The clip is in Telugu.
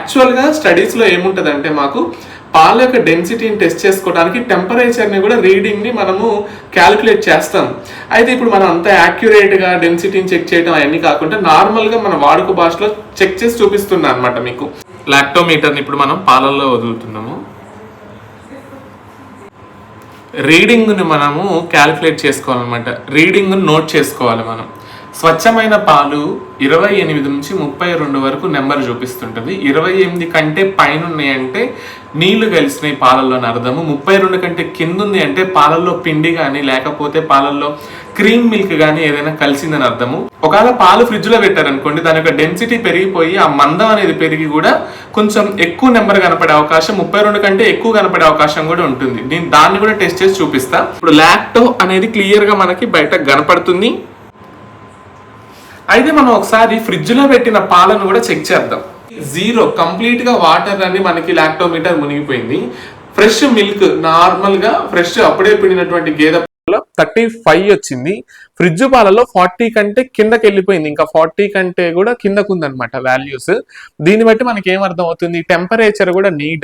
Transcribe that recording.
యాక్చువల్గా స్టడీస్లో ఏముంటుందంటే మాకు పాల యొక్క డెన్సిటీని టెస్ట్ చేసుకోవడానికి టెంపరేచర్ని కూడా రీడింగ్ని మనము క్యాలిక్యులేట్ చేస్తాం. అయితే ఇప్పుడు మనం అంత యాక్యురేట్గా డెన్సిటీని చెక్ చేయడం అవన్నీ కాకుండా నార్మల్గా మన వాడుక భాషలో చెక్ చేసి చూపిస్తున్నా అనమాట మీకు. లాక్టోమీటర్ని ఇప్పుడు మనం పాలల్లో వదులుతున్నాము. రీడింగ్ని మనము క్యాలిక్యులేట్ చేసుకోవాలన్నమాట. రీడింగ్ని నోట్ చేసుకోవాలి మనం. స్వచ్ఛమైన పాలు 28 నుంచి 32 వరకు నెంబర్ చూపిస్తుంటుంది. 28 కంటే పైన ఉన్నాయంటే నీళ్లు కలిసినాయి పాలల్లో అని అర్థము. 32 కంటే కింద ఉంది అంటే పాలల్లో పిండి కానీ లేకపోతే పాలల్లో క్రీమ్ మిల్క్ కానీ ఏదైనా కలిసిందని అర్థము. ఒకవేళ పాలు ఫ్రిడ్జ్ లో పెట్టారనుకోండి, దాని యొక్క డెన్సిటీ పెరిగిపోయి ఆ మందం అనేది పెరిగి కూడా కొంచెం ఎక్కువ నెంబర్ కనపడే అవకాశం, 32 కంటే ఎక్కువ కనపడే అవకాశం కూడా ఉంటుంది. దాన్ని కూడా టెస్ట్ చేసి చూపిస్తా. ఇప్పుడు లాక్టో అనేది క్లియర్ గా మనకి బయట కనపడుతుంది. అయితే మనం ఒకసారి ఫ్రిడ్జ్ లో పెట్టిన పాలను కూడా చెక్ చేద్దాం. 0 కంప్లీట్ గా వాటర్ అని మనకి లాక్టోమీటర్ మునిగిపోయింది. ఫ్రెష్ మిల్క్ నార్మల్ గా ఫ్రెష్ అప్పుడే పిండినటువంటి గేదె పాలలో 35 వచ్చింది. ఫ్రిడ్జ్ పాలలో 40 కంటే కిందకి వెళ్ళిపోయింది. ఇంకా 40 కంటే కూడా కిందకు ఉందన్నమాట వాల్యూస్. దీన్ని బట్టి మనకి ఏం అర్థం అవుతుంది, టెంపరేచర్ కూడా నీడ్